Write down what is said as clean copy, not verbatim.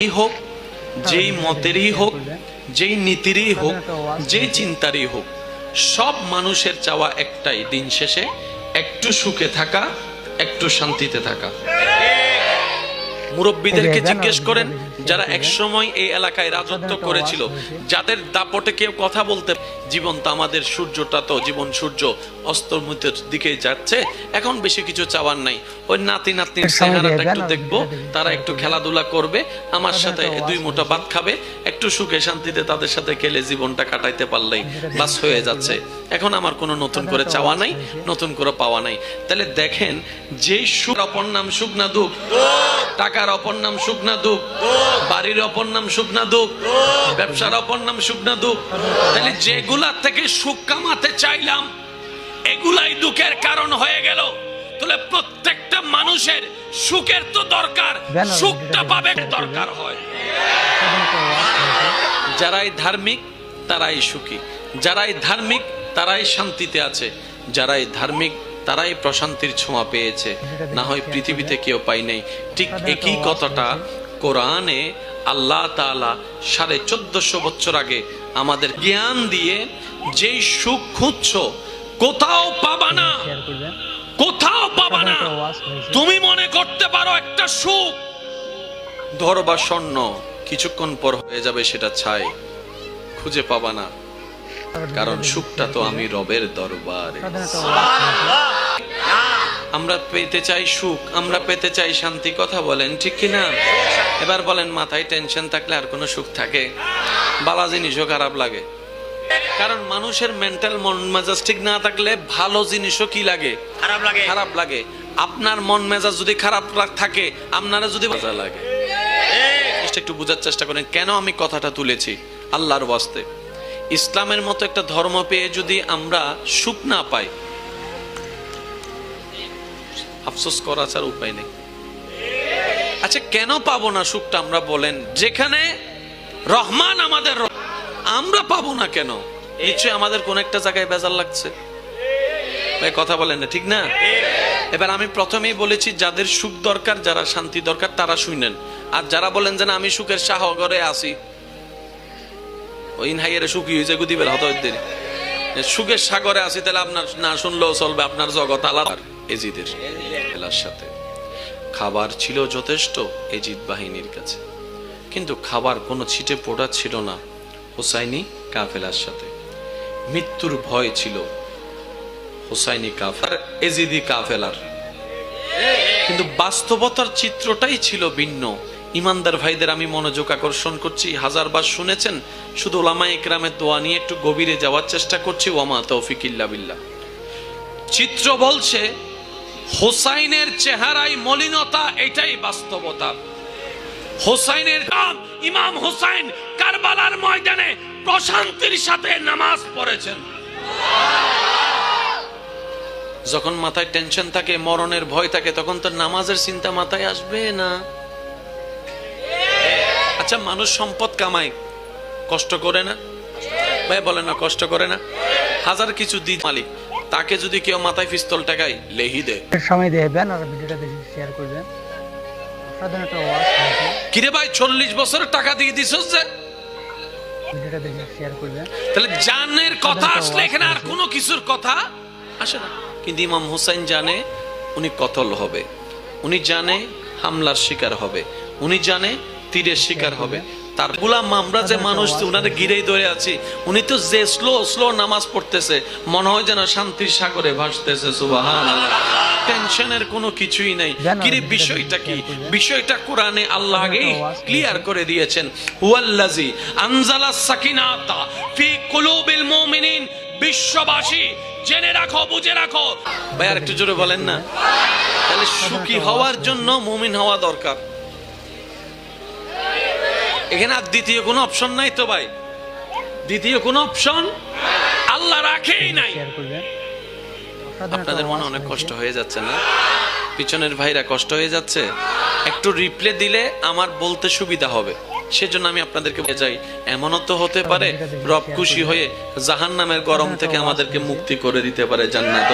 হোক, যেই মতেরই হোক, যেই নীতিরই হোক, যেই চিন্তারই হোক, সব মানুষের চাওয়া একটাই, দিন শেষে একটু সুখে থাকা, একটু শান্তিতে থাকা। মুরব্বীদেরকে জিজ্ঞেস করেন, যারা একসময় এই এলাকায় রাজত্ব করেছিল, যাদের দাপটে কেউ কথা বলতে, জীবন তো আমাদের, সূর্যটা তো জীবন, সূর্য অস্তমিতের দিকে যাচ্ছে, এখন বেশি কিছু চাওয়ার নাই। ওই নাতি নাতনির চেহারাটা একটু দেখবো, তারা একটু খেলাধুলা করবে, আমার সাথে দুই মুঠো ভাত খাবে, একটু সুখে শান্তিতে তাদের সাথে খেলে জীবনটা কাটাইতে পারলেই বাস হয়ে যাচ্ছে। এখন আমার কোনো নতুন করে চাওয়া নাই, নতুন করে পাওয়া নাই। তাহলে দেখেন, যেই সুখ অপর নাম সুখ না দুঃখ, টাকার অপর নাম সুখ না দুঃখ, বাড়ির অপর নাম সুখ না দুঃখ, ব্যবসার অপর নাম সুখ না দুঃখ, তাহলে যেগুলা থেকে সুখ কামাতে চাইলাম এগুলাই দুঃখের কারণ হয়ে গেল। তাহলে প্রত্যেকটা মানুষের সুখের তো দরকার, সুখটা পাবে দরকার হয়। যারাই ধার্মিক তারাই সুখী, যারাই ধার্মিক তারাই শান্তিতে আছে, যারাই ধার্মিক তারাই প্রশান্তির ছোঁয়া পেয়েছে, না হয় পৃথিবীতে কেউ পাই নাই। ঠিক একই কথাটা কোরআনে আল্লাহ তাআলা 1450 বছর আগে আমাদের জ্ঞান দিয়ে, যেই সুখ খুঁজছো কোথাও পাবা না, কোথাও পাবা না। তুমি মনে করতে পারো একটা সুখ ধর বা স্বর্ণ, কিছুক্ষণ পর হয়ে যাবে সেটা ছাই, খুঁজে পাবা না, কারণ সুখটা তো আমি রবের দরবারে। আমরা পেতে চাই সুখ, আমরা পেতে চাই শান্তি, কথা বলেন ঠিক কিনা? এবার বলেন, মাথায় টেনশন থাকলে আর কোনো সুখ থাকে? বালা জিনিসও খারাপ লাগে, কারণ মানুষের মেন্টাল মন মেজাজ ঠিক না থাকলে ভালো জিনিসও কি লাগে? খারাপ লাগে। আপনার মন মেজাজ যদি খারাপ থাকে, আপনারা যদি মজা লাগে। একটু বোঝার চেষ্টা করেন কেন আমি কথাটা তুলেছি। আল্লাহর ওয়াস্তে, ইসলামের মতো একটা ধর্ম পেয়ে যদি আমরা সুখ না পাই, আফসোস করা ছাড়া উপায় নেই। আচ্ছা, কেন পাবো না সুখটা আমরা বলেন? যেখানে রহমান আমাদের, আমরা পাবো না কেন? নিশ্চয়ই আমাদের কোন একটা জায়গায় বেজাল লাগছে। ভাই কথা বলেন না, ঠিক না? এবার আমি প্রথমেই বলেছি, যাদের সুখ দরকার, যারা শান্তি দরকার, তারা শুনেন। আর যারা বলেন যে না আমি সুখের সাগরে আছি, ওই হাইয়ারে সুখী হয়েছে গুদিবের হত সুখের সাগরে আছি, তাহলে আপনার না শুনলেও চলবে, আপনার জগৎ আলাদা। এজিদের কাফেলার সাথে খাবার ছিল যথেষ্ট এজিদ বাহিনীর কাছে, কিন্তু খাবার কোনো ছিটে পোড়া ছিল না হুসাইনি কাফেলার সাথে। মৃত্যুর ভয় ছিল হুসাইনি কাফেলার, এজিদি কাফেলার, কিন্তু বাস্তবতার চিত্রটাই ছিল ভিন্ন। ইমানদার ভাইদের আমি মনোযোগ আকর্ষণ করছি, হাজারবার শুনেছেন, শুধু উলামায়ে ইকরামের দোয়া নিয়ে একটু গভীরে যাওয়ার চেষ্টা করছি। ওয়ামা তৌফিক ইল্লা বিল্লাহ। চিত্র বলছে হোসাইনের চেহারায় মলিনতা, এটাই বাস্তবতা। হোসাইনের ইমাম হোসাইন কারবালার ময়দানে প্রশান্তির সাথে নামাজ পড়েছেন। যখন মাথায় টেনশন থাকে, মরণের ভয় থাকে, তখন তো নামাজের চিন্তা মাথায় আসবে না। আচ্ছা, মানুষ সম্পদ কামায়, কষ্ট করে না? ভাই বলে না, কষ্ট করে না? হাজার কিছু দি মালিক, তাকে যদি কেউ মাথায় পিস্তল টাকায় লেহি দেয়, সময় দেবেন আর ভিডিওটা বেশি শেয়ার করবেন। সাধারণ একটা ওয়াজ আছে, কিরে ভাই 40 বছরের টাকা দিয়ে দিছস যে? ভিডিওটা বেশি শেয়ার করবেন। তাহলে জানের কথা আসলে এখানে আর কোনো কিছুর কথা আসে না। কিন্তু ইমাম হুসাইন জানে উনি কতল হবে, উনি জানে হামলার শিকার হবে, উনি জানে তীরের শিকার হবে। তার গোলাম আমরা যে মানুষ উনারে ঘিরেই ধরে আছি, উনি তো যে স্লো নামাজ পড়তেছে, মনে হয় যেন শান্তির সাগরে ভাসতেছে। সুবহানাল্লাহ। টেনশনের কোনো কিছুই নাই। কিরে বিষয়টা কি? বিষয়টা কোরআনে আল্লাহ আগেই ক্লিয়ার করে দিয়েছেন। হুয়াল্লাযী আনজালাস সাকিনাতা ফি কুলুবিল মুমিনিন। বিশ্ববাসী জেনে রাখো, বুঝে রাখো। ভাই আর একটু জোরে বলেন না। তাহলে সুখী হওয়ার জন্য মুমিন হওয়া দরকার। এখানে আর দ্বিতীয় কোনো অপশন নাই তো ভাই, দ্বিতীয় কোনো অপশন আল্লাহ রাখেই নাই। আপনাদের মনে অনেক কষ্ট হয়ে যাচ্ছে না? পিছনের ভাইরা কষ্ট হয়ে যাচ্ছে? একটু রিপ্লে দিলে আমার বলতে সুবিধা হবে, সেজন্য আমি আপনাদেরকে যাই। এমনও তো হতে পারে রব খুশি হয়ে জাহান্নামের গরম থেকে আমাদেরকে মুক্তি করে দিতে পারে, জান্নাত।